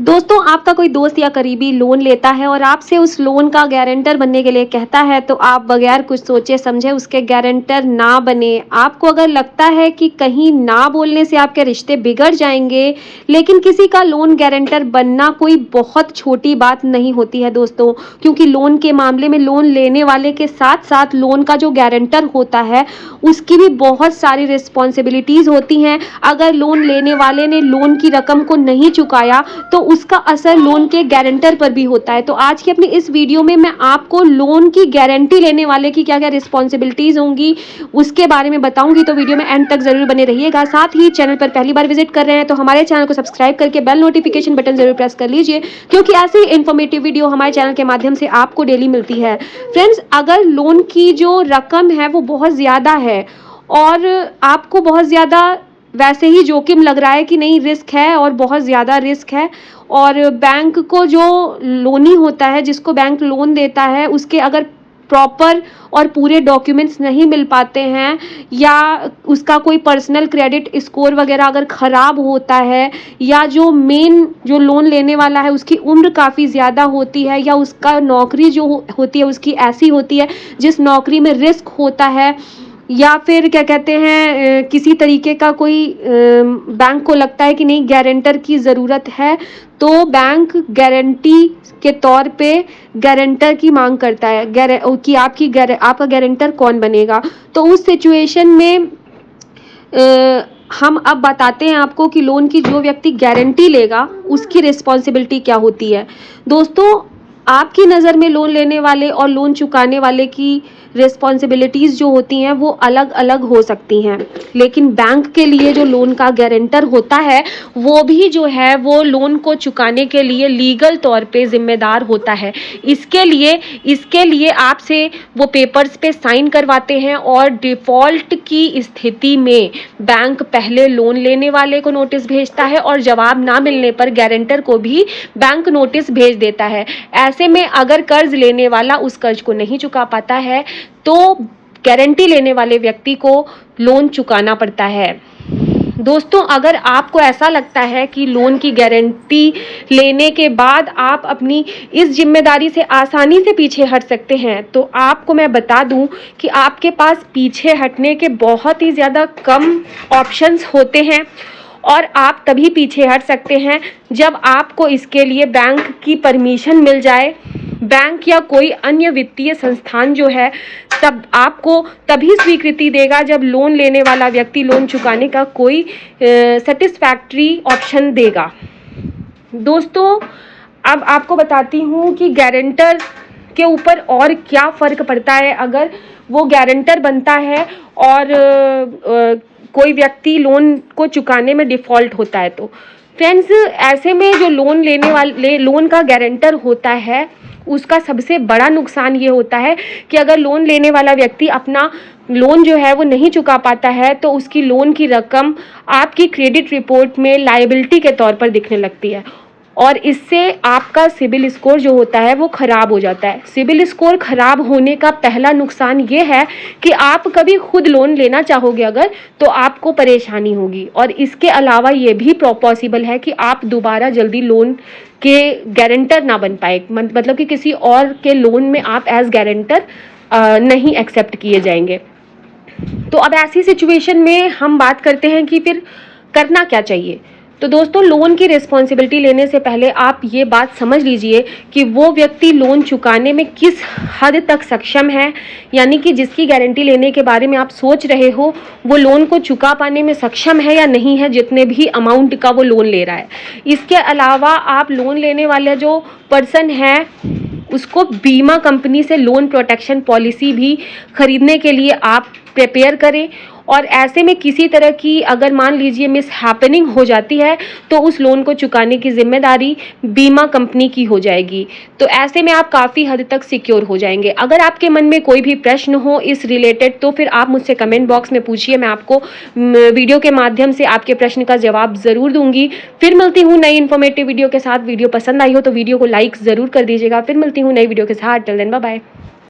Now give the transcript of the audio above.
दोस्तों, आपका कोई दोस्त या करीबी लोन लेता है और आपसे उस लोन का गारंटर बनने के लिए कहता है, तो आप बगैर कुछ सोचे समझे उसके गारंटर ना बने। आपको अगर लगता है कि कहीं ना बोलने से आपके रिश्ते बिगड़ जाएंगे, लेकिन किसी का लोन गारंटर बनना कोई बहुत छोटी बात नहीं होती है दोस्तों, क्योंकि लोन के मामले में लोन लेने वाले के साथ साथ लोन का जो गारंटर होता है उसकी भी बहुत सारी रिस्पॉन्सिबिलिटीज़ होती हैं। अगर लोन लेने वाले ने लोन की रकम को नहीं चुकाया तो उसका असर लोन के गारंटर पर भी होता है। तो आज की अपनी इस वीडियो में मैं आपको लोन की गारंटी लेने वाले की क्या क्या रिस्पॉन्सिबिलिटीज़ होंगी उसके बारे में बताऊंगी, तो वीडियो में एंड तक जरूर बने रहिएगा। साथ ही चैनल पर पहली बार विजिट कर रहे हैं तो हमारे चैनल को सब्सक्राइब करके बेल नोटिफिकेशन बटन जरूर प्रेस कर लीजिए, क्योंकि ऐसी इन्फॉर्मेटिव वीडियो हमारे चैनल के माध्यम से आपको डेली मिलती है। फ्रेंड्स, अगर लोन की जो रकम है वो बहुत ज़्यादा है और आपको बहुत ज़्यादा वैसे ही जोखिम लग रहा है कि नहीं रिस्क है और बहुत ज़्यादा रिस्क है, और बैंक को जो लोनी होता है, जिसको बैंक लोन देता है, उसके अगर प्रॉपर और पूरे डॉक्यूमेंट्स नहीं मिल पाते हैं या उसका कोई पर्सनल क्रेडिट स्कोर वगैरह अगर ख़राब होता है, या जो मेन जो लोन लेने वाला है उसकी उम्र काफ़ी ज़्यादा होती है, या उसका नौकरी जो होती है उसकी ऐसी होती है जिस नौकरी में रिस्क होता है, या फिर क्या कहते हैं किसी तरीके का कोई बैंक को लगता है कि नहीं गारंटर की ज़रूरत है, तो बैंक गारंटी के तौर पे गारंटर की मांग करता है कि आपका गारंटर कौन बनेगा। तो उस सिचुएशन में हम अब बताते हैं आपको कि लोन की जो व्यक्ति गारंटी लेगा उसकी रिस्पॉन्सिबिलिटी क्या होती है। दोस्तों, आपकी नज़र में लोन लेने वाले और लोन चुकाने वाले की रिस्पॉन्सिबिलिटीज़ जो होती हैं वो अलग अलग हो सकती हैं, लेकिन बैंक के लिए जो लोन का गारंटर होता है वो भी जो है वो लोन को चुकाने के लिए लीगल तौर पे जिम्मेदार होता है। इसके लिए आपसे वो पेपर्स पे साइन करवाते हैं, और डिफ़ॉल्ट की स्थिति में बैंक पहले लोन लेने वाले को नोटिस भेजता है और जवाब ना मिलने पर गारंटर को भी बैंक नोटिस भेज देता है। ऐसे में अगर कर्ज लेने वाला उस कर्ज को नहीं चुका पाता है तो गारंटी लेने वाले व्यक्ति को लोन चुकाना पड़ता है। दोस्तों, अगर आपको ऐसा लगता है कि लोन की गारंटी लेने के बाद आप अपनी इस जिम्मेदारी से आसानी से पीछे हट सकते हैं, तो आपको मैं बता दूं कि आपके पास पीछे हटने के बहुत ही ज़्यादा कम ऑप्शंस होते हैं, और आप तभी पीछे हट सकते हैं जब आपको इसके लिए बैंक की परमिशन मिल जाए। बैंक या कोई अन्य वित्तीय संस्थान जो है तब आपको तभी स्वीकृति देगा जब लोन लेने वाला व्यक्ति लोन चुकाने का कोई सेटिस्फैक्ट्री ऑप्शन देगा। दोस्तों, अब आपको बताती हूँ कि गारंटर के ऊपर और क्या फ़र्क पड़ता है अगर वो गारंटर बनता है और कोई व्यक्ति लोन को चुकाने में डिफ़ॉल्ट होता है। तो फ्रेंड्स, ऐसे में जो लोन लेने वाले लोन का गारंटर होता है उसका सबसे बड़ा नुकसान ये होता है कि अगर लोन लेने वाला व्यक्ति अपना लोन जो है वो नहीं चुका पाता है तो उसकी लोन की रकम आपकी क्रेडिट रिपोर्ट में लायबिलिटी के तौर पर दिखने लगती है, और इससे आपका सिबिल स्कोर जो होता है वो ख़राब हो जाता है। सिबिल स्कोर ख़राब होने का पहला नुकसान ये है कि आप कभी खुद लोन लेना चाहोगे अगर, तो आपको परेशानी होगी, और इसके अलावा ये भी पॉसिबल है कि आप दोबारा जल्दी लोन के गारंटर ना बन पाए, मतलब कि किसी और के लोन में आप एज गारंटर नहीं एक्सेप्ट किए जाएंगे। तो अब ऐसी सिचुएशन में हम बात करते हैं कि फिर करना क्या चाहिए। तो दोस्तों, लोन की रिस्पॉन्सिबिलिटी लेने से पहले आप ये बात समझ लीजिए कि वो व्यक्ति लोन चुकाने में किस हद तक सक्षम है, यानी कि जिसकी गारंटी लेने के बारे में आप सोच रहे हो वो लोन को चुका पाने में सक्षम है या नहीं है, जितने भी अमाउंट का वो लोन ले रहा है। इसके अलावा आप लोन लेने वाले जो पर्सन है उसको बीमा कंपनी से लोन प्रोटेक्शन पॉलिसी भी खरीदने के लिए आप प्रिपेयर करें, और ऐसे में किसी तरह की अगर मान लीजिए मिस हैपनिंग हो जाती है तो उस लोन को चुकाने की जिम्मेदारी बीमा कंपनी की हो जाएगी। तो ऐसे में आप काफ़ी हद तक सिक्योर हो जाएंगे। अगर आपके मन में कोई भी प्रश्न हो इस रिलेटेड तो फिर आप मुझसे कमेंट बॉक्स में पूछिए, मैं आपको वीडियो के माध्यम से आपके प्रश्न का जवाब ज़रूर दूंगी। फिर मिलती हूँ नई इन्फॉर्मेटिव वीडियो के साथ। वीडियो पसंद आई हो तो वीडियो को लाइक ज़रूर कर दीजिएगा। फिर मिलती हूँ नई वीडियो के साथ। Till then bye bye.